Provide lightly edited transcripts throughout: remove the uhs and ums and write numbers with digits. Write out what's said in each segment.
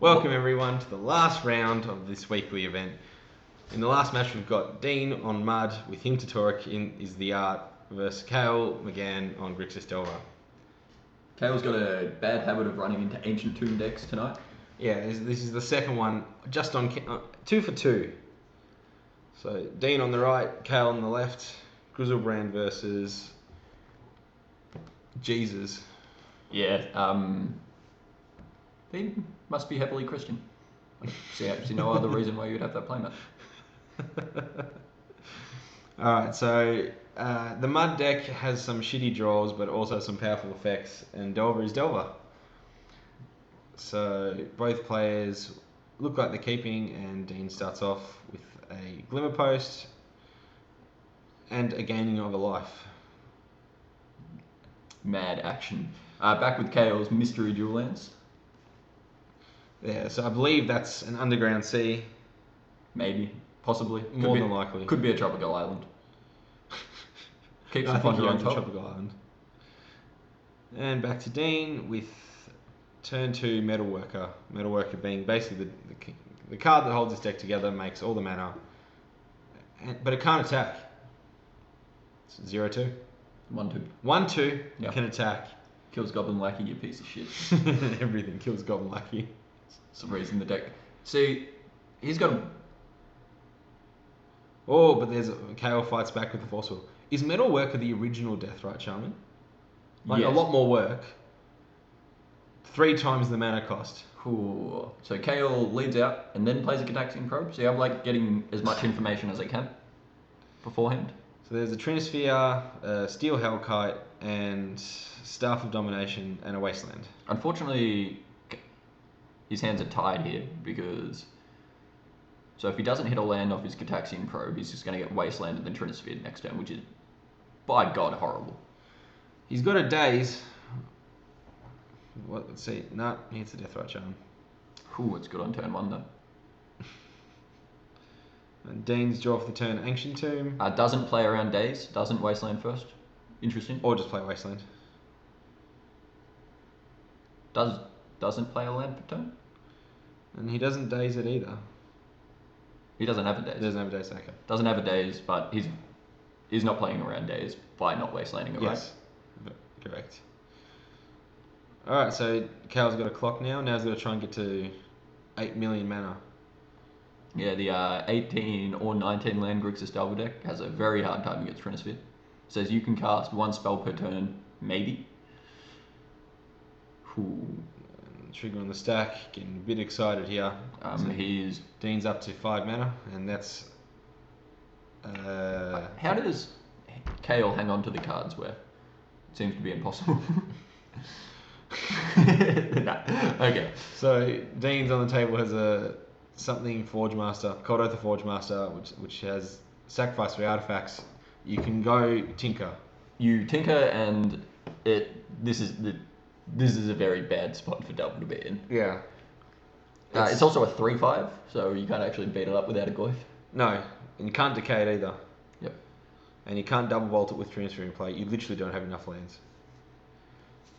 Welcome everyone to the last round of this weekly event. In the last match we've got Dean on Mud with him to Torek in is the art versus Cael, McGann on Grixis Delver. Cael's got a bad habit of running into Ancient Tomb decks tonight. Yeah, this is the second one, just on 2 for 2. So Dean on the right, Cael on the left, Grizzlebrand versus Jesus. Yeah, Dean must be heavily Christian. I see no other reason why you'd have that playmat. Alright, so the Mud deck has some shitty draws but also some powerful effects, and Delver is Delver. So both players look like they're keeping, and Dean starts off with a Glimmer Post and a gaining of a life. Mad action. Back with Cael's Mystery Dual Lands. Yeah, so I believe that's an Underground Sea. Maybe. Possibly. More than likely. Could be a tropical island. Keeps I the think ponder he on owns a top. tropical island. And back to Dean with turn 2 Metalworker. Metalworker being basically the card that holds this deck together, makes all the mana, but it can't attack. It's 0-2. 1-2. 1-2 Yep. can attack. Kills Goblin Lackey, you piece of shit. Everything kills Goblin Lucky. It's the reason the deck. See, he's got a. Oh, but there's Cael fights back with the Force Will. Is Metalworker the original Deathrite Shaman? Like Yes. a lot more work. 3 times the mana cost. Ooh. So Cael leads out and then plays a Cataxian Probe. So I'm like getting as much information as I can beforehand. So there's a Trinisphere, a Steel Hellkite, and Staff of Domination, and a Wasteland. Unfortunately, his hands are tied here because. So if he doesn't hit a land off his Cataxian Probe, he's just going to get Wasteland and then Trinisphere next turn, which is, by God, horrible. He's got a Daze. What? Let's see. Nah, he hits a Deathrite Charm. Ooh, it's good on turn 1 though. And Dean's draw for the turn, Ancient Tomb. Doesn't play around days, doesn't Wasteland first. Interesting. Or just play Wasteland. Doesn't play a land per turn? And he doesn't Daze it either. He doesn't have a He days. doesn't have a Daze, okay. Doesn't have a days, but he's not playing around days by not Wastelanding it, Yes, correct. Alright, so Cael's got a clock now. Now he's got to try and get to 8 million mana. right? Yeah, the 18 or 19 land Grixis Delver deck has a very hard time against Trinisphere. Says you can cast 1 spell per turn, maybe. Ooh. Trigger on the stack, getting a bit excited here. So He's. Dean's up to 5 mana, and that's... How does Cael hang on to the cards where it seems to be impossible? No. Okay. So Dean's on the table has a something Forge Master, Cold Oath of Forge Master, which has sacrifice 3 artifacts. You can go Tinker. You tinker, and this is a very bad spot for Delver to be in. Yeah. It's also a 3/5, so you can't actually beat it up without a Goyf. No, and you can't decay it either. Yep. And you can't double vault it with Transfer in play. You literally don't have enough lands.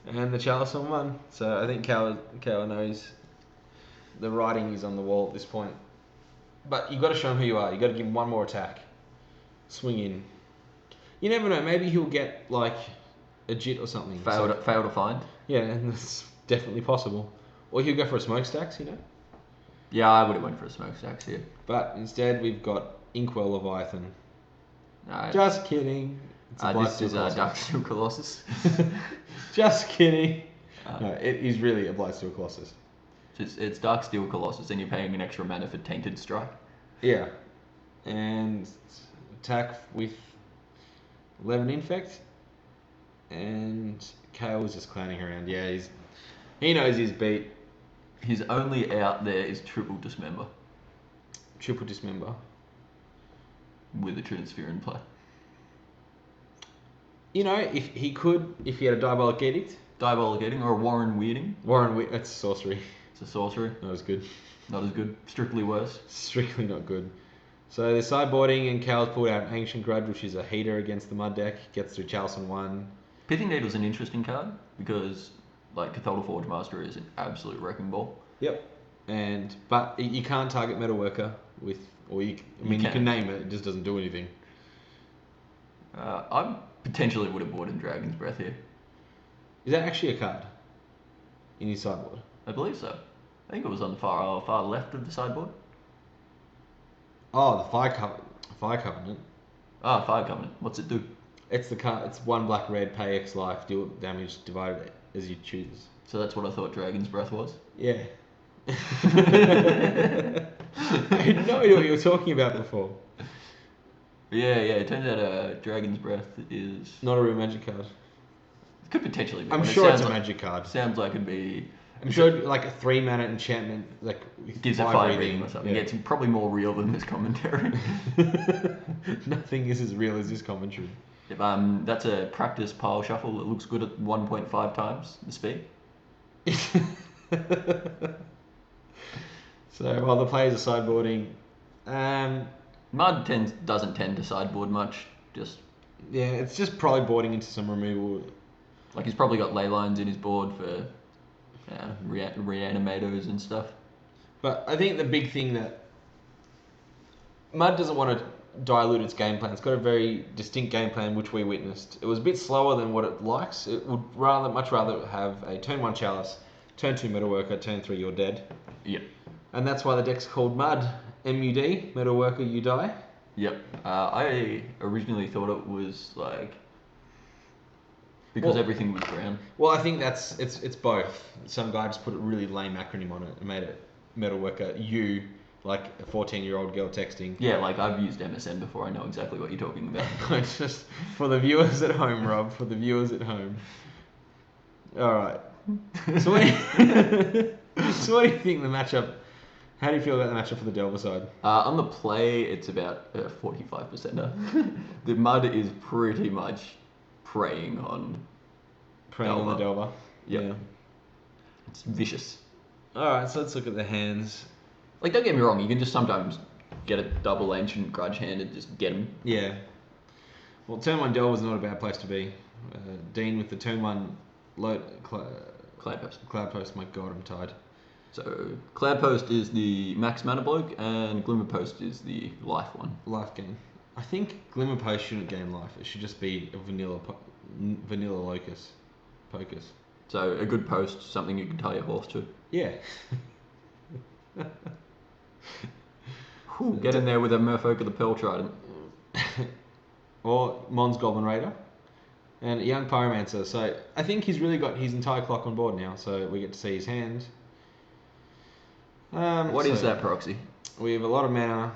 And the Chalice on 1. So I think Cael knows the writing is on the wall at this point. But you've got to show him who you are. You've got to give him one more attack. Swing in. You never know. Maybe he'll get like a Jit or something. Fail to find. Yeah, and that's definitely possible. Or he'll go for a Smokestacks, you know. Yeah, I would have went for a Smokestacks here. But instead we've got Inkwell Leviathan. No, Just kidding. It's a this is Blightsteel Darksteel Colossus. Just kidding. No, it is really a Blightsteel Colossus. It's Darksteel Colossus, and you're paying an extra mana for Tainted Strike. Yeah. And attack with 11 Infect. And Cael was just clowning around. Yeah, he knows his beat. His only out there is Triple Dismember Triple Dismember. with a Trinisphere in play. You know, if he had a Diabolic Edict. Diabolic Edict or a Warren Weirding. That's sorcery. It's a sorcery. That was good. Not as good. Strictly worse. Strictly not good. So they're sideboarding, and Cael's pulled out an Ancient Grudge, which is a heater against the Mud deck. Gets through Chalice on 1. Pithing Needle's an interesting card because, like, Cathol Forge Master is an absolute wrecking ball. Yep. But you can't target Metalworker with, you can name it. It just doesn't do anything. I potentially would have bought in Dragon's Breath here. Is that actually a card in your sideboard? I believe so. I think it was on the far left of the sideboard. Oh, the Fire Covenant. Ah, Fire Covenant. What's it do? It's the card. It's 1 black-red, pay X life, deal damage divided as you choose. So that's what I thought Dragon's Breath was? Yeah. I had no idea what you were talking about before. Yeah, it turns out Dragon's Breath is... Not a real magic card. It could potentially be. I'm sure it's a magic card. Sounds like it'd be... I'm sure like a 3-mana enchantment, like gives it 5 reading or something. Yeah, it's probably more real than this commentary. Nothing is as real as this commentary. Yep, that's a practice pile shuffle that looks good at 1.5 times the speed. So while the players are sideboarding, Mud doesn't tend to sideboard much. It's just probably boarding into some removal. Like he's probably got ley lines in his board for reanimators and stuff. But I think the big thing that Mud doesn't want to dilute its game plan. It's got a very distinct game plan, which we witnessed. It was a bit slower than what it likes. It would much rather have a turn 1 Chalice, turn 2 Metalworker, turn 3 You're Dead. Yep. And that's why the deck's called Mud. MUD, Metalworker, you die. Yep. I originally thought it was like... Because everything was brown. Well, I think it's both. Some guy just put a really lame acronym on it and made it Metalworker U, like a 14-year-old girl texting. Yeah, like I've used MSN before. I know exactly what you're talking about. It's just for the viewers at home, Rob. For the viewers at home. All right. So what do you think the matchup? How do you feel about the matchup for the Delver side? On the play, it's about 45%. The Mud is pretty much preying on the Delver. Yep. Yeah. It's vicious. Alright, so let's look at the hands. Like, don't get me wrong, you can just sometimes get a double Ancient Grudge hand and just get him. Yeah. Well, turn 1 Delver's not a bad place to be. Dean with the turn 1 Cloud Post. Cloud Post, my god, I'm tired. So, Cloud Post is the max mana bloke, and Glimmer Post is the life one. Life gain. I think Glimmer Post shouldn't gain life. It should just be a vanilla Pocus. So, a good post, something you can tie your horse to. Yeah. Get in there with a Merfolk of the Pearl Trident. Or Mon's Goblin Raider. And a young Pyromancer. So, I think he's really got his entire clock on board now. So, we get to see his hand. What is that proxy? We have a lot of mana.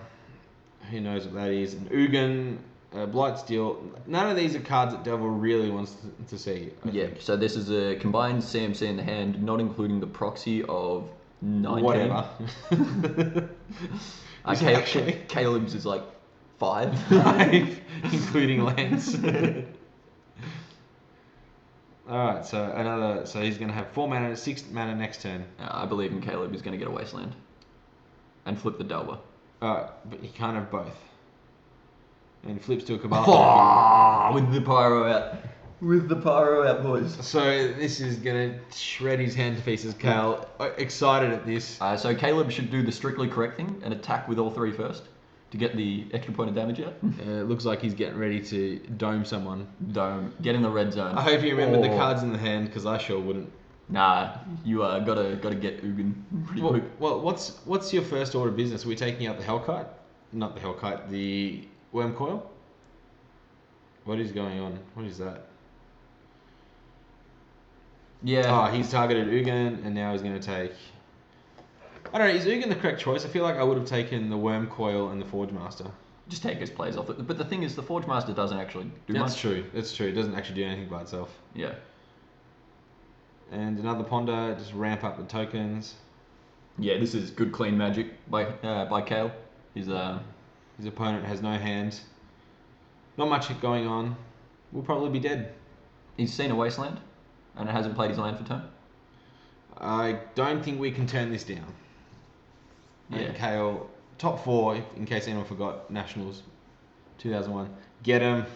Who knows what that is? An Ugin, Blightsteel. None of these are cards that Devil really wants to see. I think. So this is a combined CMC in the hand, not including the proxy of 19. Whatever. Caleb's is like 5. 5, including lands. Alright, so he's going to have 4 mana, 6 mana next turn. I believe in Caleb. He's going to get a Wasteland. And flip the Delver. Alright, but he can't have both. And flips to a Cabal. With the Pyro out. With the Pyro out, boys. So this is going to shred his hand to pieces. Cael, excited at this. So Caleb should do the strictly correct thing and attack with all 3 first. To get the extra point of damage out. It looks like he's getting ready to dome someone. Get in the red zone. I hope you remember the cards in the hand, because I sure wouldn't. Nah, you gotta get Ugin pretty quick. Well, what's your first order of business? Are we taking out the Hellkite? Not the Hellkite, the Worm Coil? What is going on? What is that? Yeah. Oh, he's targeted Ugin, and now he's going to take... I don't know, is Ugin the correct choice? I feel like I would have taken the Worm Coil and the Forge Master. Just take his plays off it. But the thing is, the Forge Master doesn't actually do much. That's true. It doesn't actually do anything by itself. Yeah. And another Ponder, just ramp up the tokens. Yeah, this is good clean magic by Cael. His opponent has no hand. Not much going on. We'll probably be dead. He's seen a Wasteland, and it hasn't played his land for turn. I don't think we can turn this down. Yeah. And Cael, top 4, in case anyone forgot, Nationals, 2001. Get him.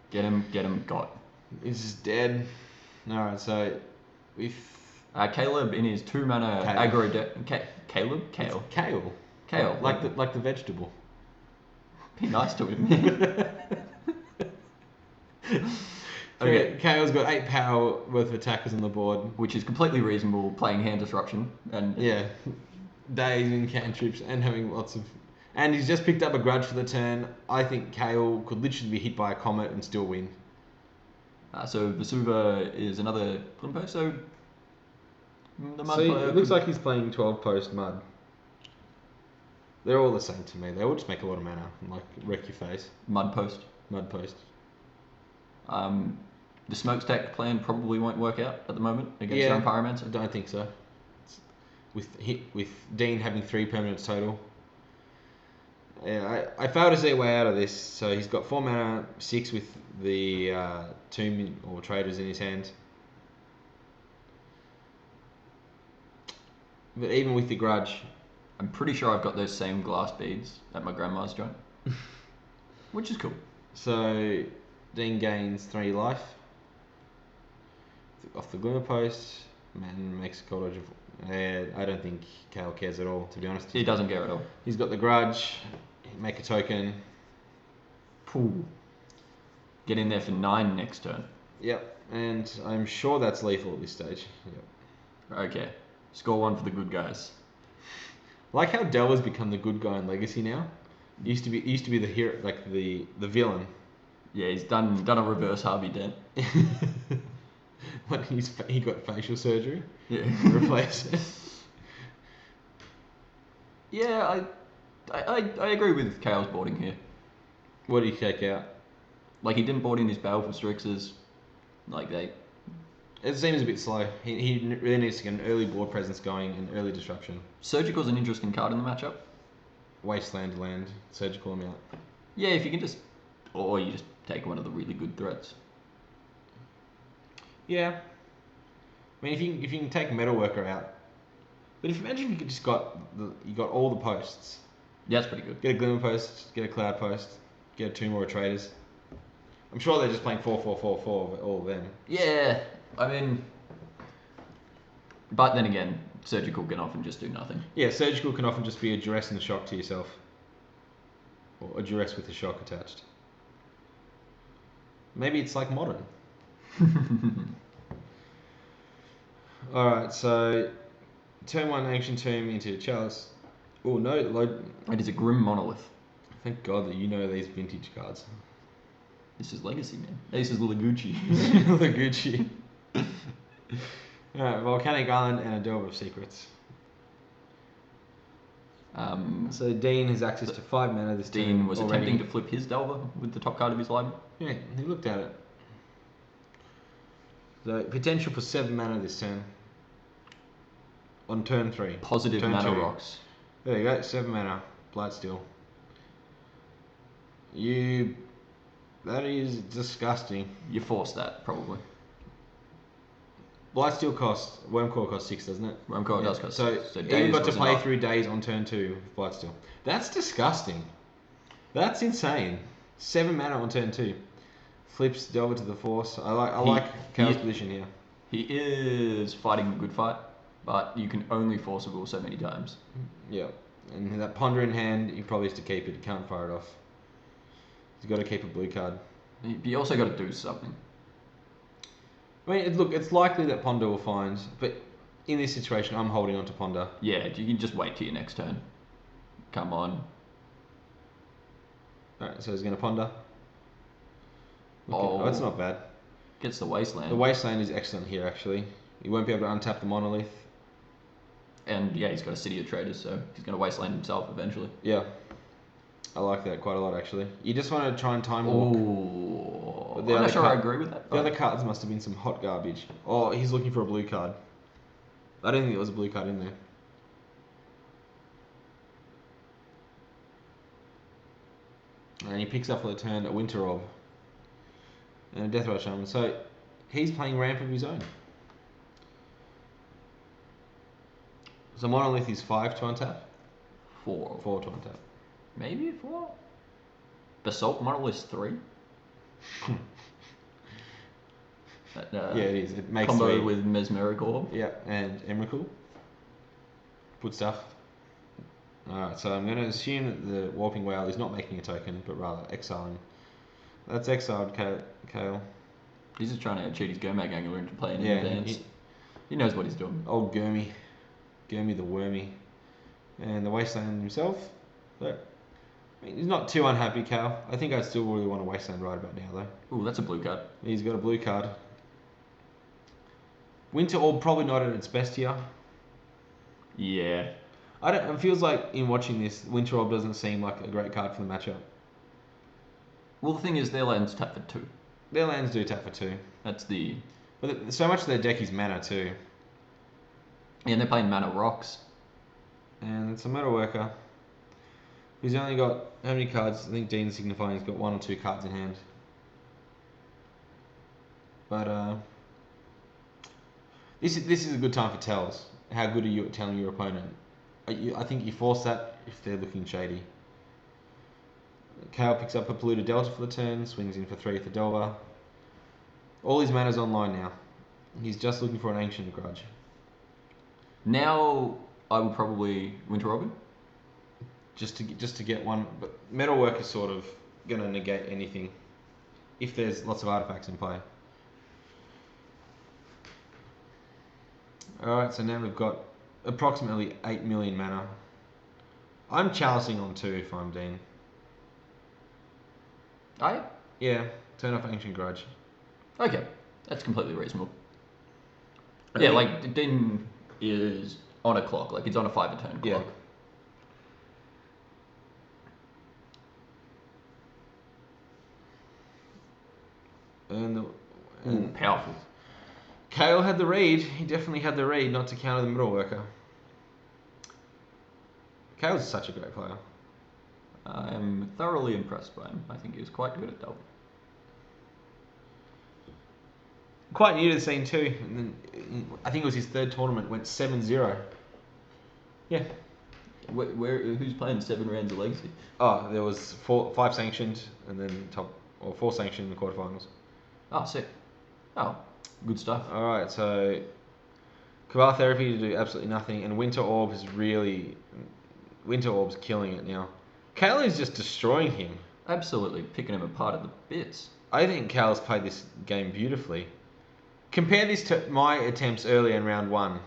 Get him, got. He's just dead. Alright, so Caleb in his 2 mana Cael. aggro deck. Caleb? Cael. Cael. Cael. Like the vegetable. Be nice to him. Okay. Cael's got 8 power worth of attackers on the board. Which is completely reasonable playing hand disruption. And Yeah. Days and cantrips and having lots of... And he's just picked up a grudge for the turn. I think Cael could literally be hit by a comet and still win. So Vesuva is another Glimpo. So the mud See, player it looks like he's playing 12 post mud. They're all the same to me. They all just make a lot of mana and like wreck your face. mud post. Mud post. The smokestack plan probably won't work out at the moment against Yeah. your I Pyromancer. don't think so. With Dean having 3 permanents total. Yeah, I failed to see a way out of this. So he's got 4 mana, 6 with the Tomb or Traders in his hand. But even with the grudge, I'm pretty sure I've got those same glass beads at my grandma's joint, which is cool. so Dean gains 3 life off the Glimmer Post. Man makes a college of. I don't think Cael cares at all, to be honest. He doesn't care at all. He's got the grudge. Make a token. Pooh. Get in there for 9 next turn. Yep, and I'm sure that's lethal at this stage. Yep. Okay. Score 1 for the good guys. Like how Delver's become the good guy in Legacy now. Used to be the hero, like the villain. Yeah, he's done a reverse Harvey Dent. When he got facial surgery. Yeah. Replace it. Yeah, I agree with Cael's boarding here. What did he take out? Like, he didn't board in his Baleful Strixes. Like, It seems a bit slow. He really needs to get an early board presence going and early disruption. Surgical's an interesting card in the matchup. Wasteland land, surgical him out. Yeah, if you can just... Or you just take one of the really good threats. Yeah. I mean, if you can take Metalworker out, but imagine if you could just you got all the posts. Yeah, that's pretty good. Get a Glimmer Post, get a Cloud Post, get 2 more Traders. I'm sure they're just playing 4-4-4-4 all of them. Yeah, I mean... But then again, Surgical can often just do nothing. Yeah, surgical can often just be a duress and a shock to yourself, or a duress with a shock attached. Maybe it's like modern. Alright, so turn 1 Ancient Tomb into Chalice. Oh no, It is a Grim Monolith. thank God that you know these vintage cards. This is Legacy, man. This is Lagucci. The Gucci. Alright, Volcanic Island and a Delve of Secrets. So Dean has access to 5 mana this turn. Dean was already. attempting to flip his Delver with the top card of his library. Yeah, he looked at it. So potential for 7 mana this turn. On turn 3. Positive Turn mana 2. rocks. There you go, 7 mana. Blightsteel. That is disgusting. You force that, probably. Blightsteel costs, Wormcore costs 6, doesn't it? Wormcore does cost So, 6. So you've Days got to was play enough. through Days on turn 2 with Blightsteel. That's disgusting. That's insane. 7 mana on turn 2. Flips Delver to the Force. I like Cael's position here. He is fighting a good fight, but you can only force a will so many times. Yeah. And that Ponder in hand, he probably has to keep it. He can't fire it off. He's got to keep a blue card. You also got to do something. I mean, look, it's likely that Ponder will find, but in this situation, I'm holding on to Ponder. Yeah, you can just wait till your next turn. Come on. Alright, so he's going to Ponder. Oh. That's not bad. Gets the Wasteland. The Wasteland is excellent here, actually. You won't be able to untap the Monolith. And yeah, he's got a City of Traders, so he's going to Wasteland himself eventually. Yeah. I like that quite a lot, actually. You just want to try and time walk. Oh, But I'm the not other sure card- I agree with that. The other cards must have been some hot garbage. Oh, he's looking for a blue card. I don't think there was a blue card in there. And he picks up for the turn a Winter Orb. And a Death Rush Shaman. So he's playing ramp of his own. So Monolith is 5 to untap. 4. 4 to untap. Maybe 4? Basalt Monolith 3? That, Yeah, it is. It makes combo three. with Mesmeric Orb. Yeah, and Emrakul. Good stuff. Alright, so I'm going to assume that the Warping Whale is not making a token, but rather exiling. That's exiled Cael. He's just trying to cheat his Gomag Angler into playing in Yeah, advance. He knows what he's doing. Old Gurmy the Wormy. And the Wasteland himself. But, I mean, he's not too unhappy, Cael. I think I still really want a Wasteland right about now, though. Ooh, that's a blue card. He's got a blue card. Winter Orb probably not at its best here. Yeah. It feels like in watching this, Winter Orb doesn't seem like a great card for the matchup. Well, the thing is, their lands tap for 2. Their lands do tap for 2. That's the... But so much of their deck is mana too. Yeah, and they're playing Mana Rocks. And it's a Metal Worker. He's only got, how many cards? I think Dean's signifying he's got 1 or 2 cards in hand. But this is a good time for tells. How good are you at telling your opponent? I think you force that if they're looking shady. Cael picks up a Polluted Delta for the turn, swings in for 3 for Delver. All his mana's online now. He's just looking for an Ancient Grudge. Now, I would probably Winter Orb. Just to get one, but Metalwork is sort of going to negate anything if there's lots of artifacts in play. Alright, so now we've got approximately 8 million mana. I'm chalicing on 2 if I'm Dean. Yeah, turn off Ancient Grudge. Okay, that's completely reasonable. I Yeah, think- like, Din is on a clock, like, it's on a 5-a-turn clock. Yeah. And Powerful. Cael had the read. He definitely had the read not to counter the Middle Worker. Cael's such a great player. I am thoroughly impressed by him. I think he was quite good at double. Quite new to the scene too. And then, I think it was his 3rd tournament, went 7-0. Yeah. Who's playing 7 rounds of Legacy? Oh, there was 5 sanctioned, and then 4 sanctioned in the quarterfinals. Oh, sick. Oh, good stuff. Alright, so Cabal Therapy to do absolutely nothing, and Winter Orb's killing it now. Cael is just destroying him. Absolutely picking him apart at the bits. I think Cael's played this game beautifully. Compare this to my attempts earlier in round 1.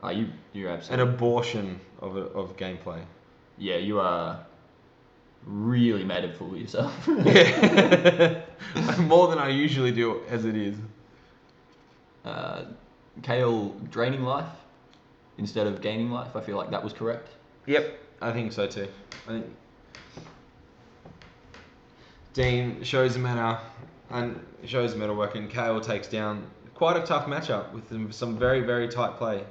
Oh, you're An absolutely... abortion of gameplay. Yeah, you are really made a fool of yourself. Yeah. More than I usually do as it is. Cael draining life instead of gaining life. I feel like that was correct. Yep, I think so too. I think Dean shows the mana and shows the metalwork, and Cael takes down quite a tough matchup with some very, very tight play.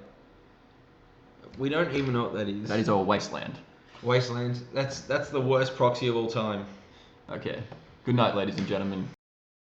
We don't even know what that is. That is all Wasteland. Wasteland. That's the worst proxy of all time. Okay. Good night, ladies and gentlemen.